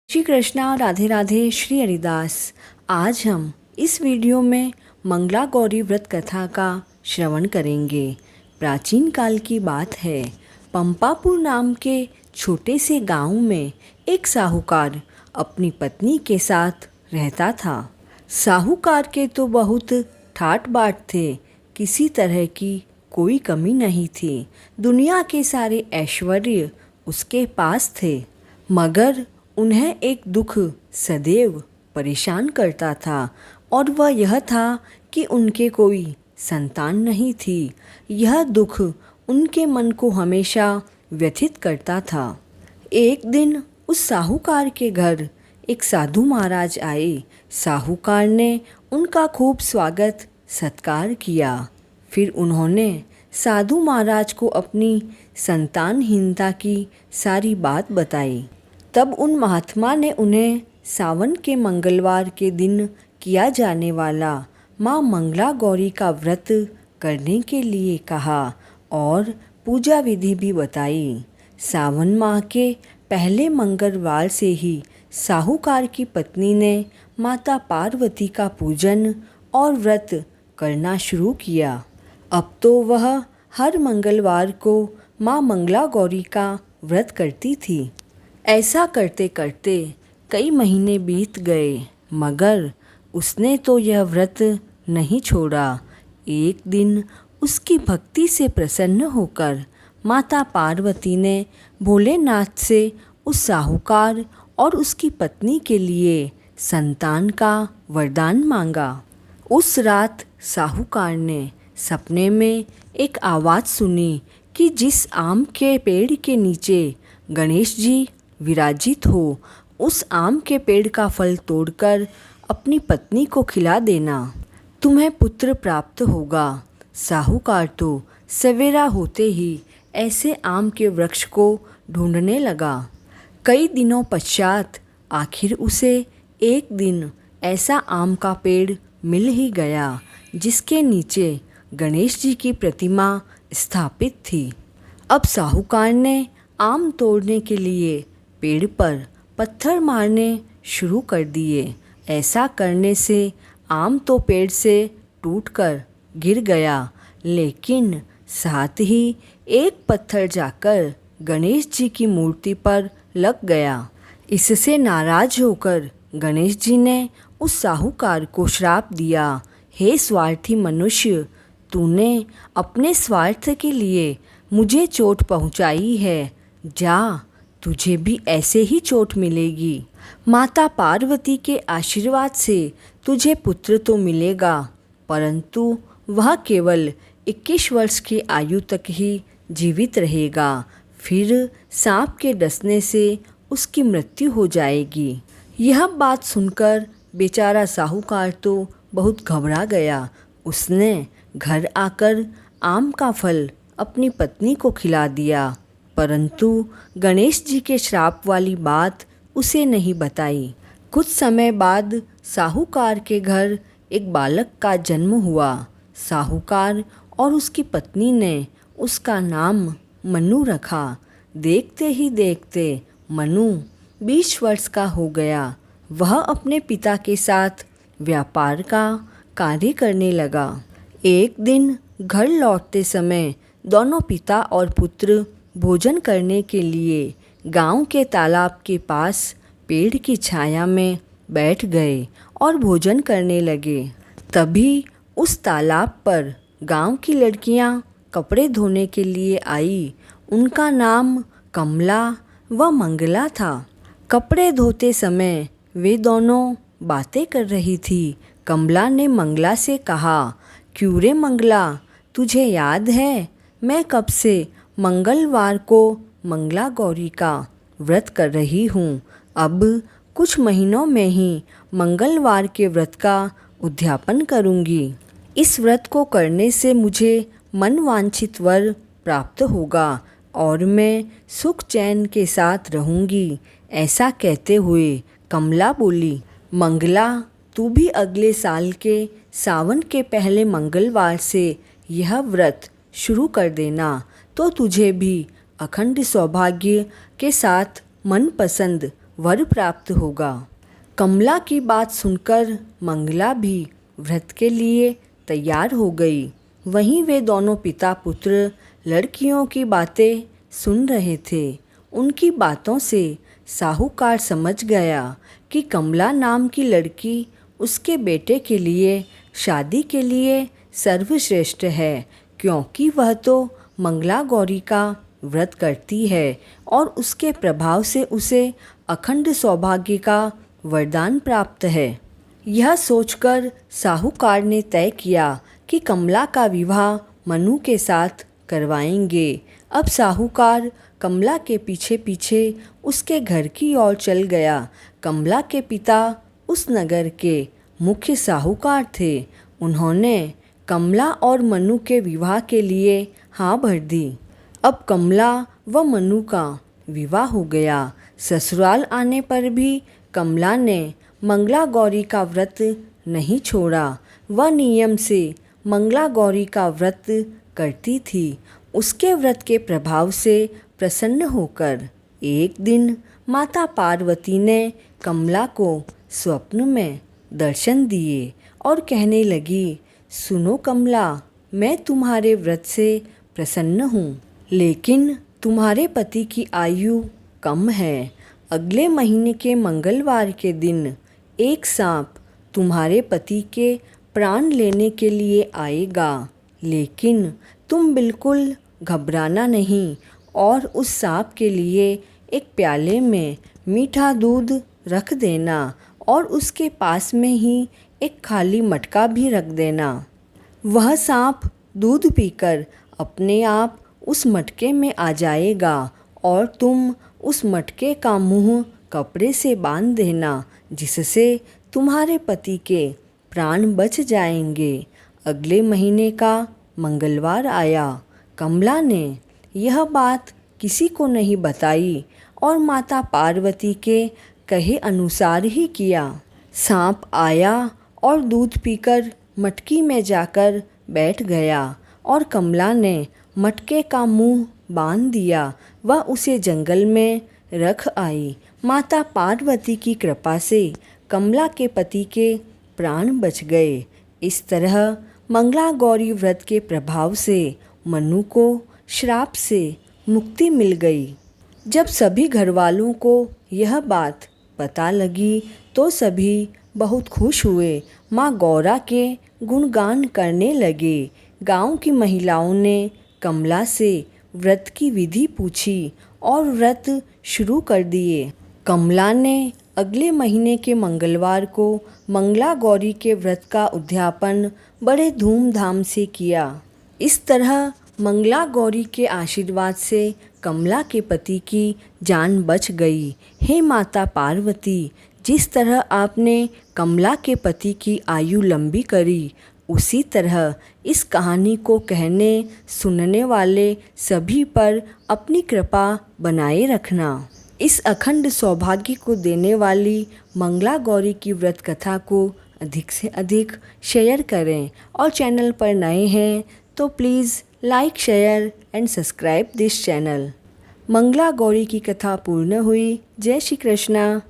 श्री कृष्णा, राधे राधे, श्री हरिदास। आज हम इस वीडियो में मंगला गौरी व्रत कथा का श्रवण करेंगे। प्राचीन काल की बात है। पंपापुर नाम के छोटे से गांव में एक साहूकार अपनी पत्नी के साथ रहता था। साहूकार के तो बहुत ठाट बाट थे, किसी तरह की कोई कमी नहीं थी। दुनिया के सारे ऐश्वर्य उसके पास थे, मगर उन्हें एक दुख सदैव परेशान करता था, और वह यह था कि उनके कोई संतान नहीं थी। यह दुख उनके मन को हमेशा व्यथित करता था। एक दिन उस साहूकार के घर एक साधु महाराज आए। साहूकार ने उनका खूब स्वागत सत्कार किया। फिर उन्होंने साधु महाराज को अपनी संतानहीनता की सारी बात बताई। तब उन महात्मा ने उन्हें सावन के मंगलवार के दिन किया जाने वाला माँ मंगला गौरी का व्रत करने के लिए कहा और पूजा विधि भी बताई। सावन माह के पहले मंगलवार से ही साहूकार की पत्नी ने माता पार्वती का पूजन और व्रत करना शुरू किया। अब तो वह हर मंगलवार को माँ मंगला गौरी का व्रत करती थी। ऐसा करते करते कई महीने बीत गए, मगर उसने तो यह व्रत नहीं छोड़ा। एक दिन उसकी भक्ति से प्रसन्न होकर माता पार्वती ने भोलेनाथ से उस साहूकार और उसकी पत्नी के लिए संतान का वरदान मांगा। उस रात साहूकार ने सपने में एक आवाज़ सुनी कि जिस आम के पेड़ के नीचे गणेश जी विराजित हो, उस आम के पेड़ का फल तोड़कर अपनी पत्नी को खिला देना, तुम्हें पुत्र प्राप्त होगा। साहूकार तो सवेरा होते ही ऐसे आम के वृक्ष को ढूंढने लगा। कई दिनों पश्चात आखिर उसे एक दिन ऐसा आम का पेड़ मिल ही गया, जिसके नीचे गणेश जी की प्रतिमा स्थापित थी। अब साहूकार ने आम तोड़ने के लिए पेड़ पर पत्थर मारने शुरू कर दिए। ऐसा करने से आम तो पेड़ से टूटकर गिर गया, लेकिन साथ ही एक पत्थर जाकर गणेश जी की मूर्ति पर लग गया। इससे नाराज होकर गणेश जी ने उस साहूकार को श्राप दिया, हे स्वार्थी मनुष्य, तूने अपने स्वार्थ के लिए मुझे चोट पहुंचाई है। जा, तुझे भी ऐसे ही चोट मिलेगी। माता पार्वती के आशीर्वाद से तुझे पुत्र तो मिलेगा, परंतु वह केवल 21 वर्ष की आयु तक ही जीवित रहेगा। फिर सांप के डसने से उसकी मृत्यु हो जाएगी। यह बात सुनकर बेचारा साहूकार तो बहुत घबरा गया। उसने घर आकर आम का फल अपनी पत्नी को खिला दिया, परंतु गणेश जी के श्राप वाली बात उसे नहीं बताई। कुछ समय बाद साहूकार के घर एक बालक का जन्म हुआ। साहूकार और उसकी पत्नी ने उसका नाम मनु रखा। देखते ही देखते मनु 20 वर्ष का हो गया। वह अपने पिता के साथ व्यापार का कार्य करने लगा। एक दिन घर लौटते समय दोनों पिता और पुत्र भोजन करने के लिए गांव के तालाब के पास पेड़ की छाया में बैठ गए और भोजन करने लगे। तभी उस तालाब पर गांव की लड़कियां कपड़े धोने के लिए आई। उनका नाम कमला व मंगला था। कपड़े धोते समय वे दोनों बातें कर रही थी। कमला ने मंगला से कहा, क्यों रे मंगला, तुझे याद है मैं कब से मंगलवार को मंगला गौरी का व्रत कर रही हूँ। अब कुछ महीनों में ही मंगलवार के व्रत का उद्यापन करूँगी। इस व्रत को करने से मुझे मनवांछित वर प्राप्त होगा और मैं सुख चैन के साथ रहूँगी। ऐसा कहते हुए कमला बोली, मंगला, तू भी अगले साल के सावन के पहले मंगलवार से यह व्रत शुरू कर देना, तो तुझे भी अखंड सौभाग्य के साथ मनपसंद वर प्राप्त होगा। कमला की बात सुनकर मंगला भी व्रत के लिए तैयार हो गई। वहीं वे दोनों पिता पुत्र लड़कियों की बातें सुन रहे थे। उनकी बातों से साहूकार समझ गया कि कमला नाम की लड़की उसके बेटे के लिए शादी के लिए सर्वश्रेष्ठ है, क्योंकि वह तो मंगला गौरी का व्रत करती है और उसके प्रभाव से उसे अखंड सौभाग्य का वरदान प्राप्त है। यह सोचकर साहूकार ने तय किया कि कमला का विवाह मनु के साथ करवाएंगे। अब साहूकार कमला के पीछे पीछे उसके घर की ओर चल गया। कमला के पिता उस नगर के मुख्य साहूकार थे। उन्होंने कमला और मनु के विवाह के लिए हाँ भर दी। अब कमला व मनु का विवाह हो गया। ससुराल आने पर भी कमला ने मंगला गौरी का व्रत नहीं छोड़ा। वह नियम से मंगला गौरी का व्रत करती थी। उसके व्रत के प्रभाव से प्रसन्न होकर एक दिन माता पार्वती ने कमला को स्वप्न में दर्शन दिए और कहने लगी, सुनो कमला, मैं तुम्हारे व्रत से प्रसन्न हूँ, लेकिन तुम्हारे पति की आयु कम है। अगले महीने के मंगलवार के दिन एक सांप तुम्हारे पति के प्राण लेने के लिए आएगा, लेकिन तुम बिल्कुल घबराना नहीं और उस सांप के लिए एक प्याले में मीठा दूध रख देना और उसके पास में ही एक खाली मटका भी रख देना। वह सांप दूध पीकर अपने आप उस मटके में आ जाएगा और तुम उस मटके का मुंह कपड़े से बांध देना, जिससे तुम्हारे पति के प्राण बच जाएंगे। अगले महीने का मंगलवार आया। कमला ने यह बात किसी को नहीं बताई और माता पार्वती के कहे अनुसार ही किया। सांप आया और दूध पीकर मटकी में जाकर बैठ गया और कमला ने मटके का मुंह बांध दिया। वह उसे जंगल में रख आई। माता पार्वती की कृपा से कमला के पति के प्राण बच गए। इस तरह मंगला गौरी व्रत के प्रभाव से मनु को श्राप से मुक्ति मिल गई। जब सभी घरवालों को यह बात पता लगी तो सभी बहुत खुश हुए। माँ गौरा के गुणगान करने लगे। गांव की महिलाओं ने कमला से व्रत की विधि पूछी और व्रत शुरू कर दिए। कमला ने अगले महीने के मंगलवार को मंगला गौरी के व्रत का उद्यापन बड़े धूमधाम से किया। इस तरह मंगला गौरी के आशीर्वाद से कमला के पति की जान बच गई। हे माता पार्वती, जिस तरह आपने कमला के पति की आयु लंबी करी, उसी तरह इस कहानी को कहने सुनने वाले सभी पर अपनी कृपा बनाए रखना। इस अखंड सौभाग्य को देने वाली मंगला गौरी की व्रत कथा को अधिक से अधिक शेयर करें और चैनल पर नए हैं तो please like, share and subscribe this channel. Mangala Gauri की कथा पूर्ण हुई। जय श्री कृष्णा।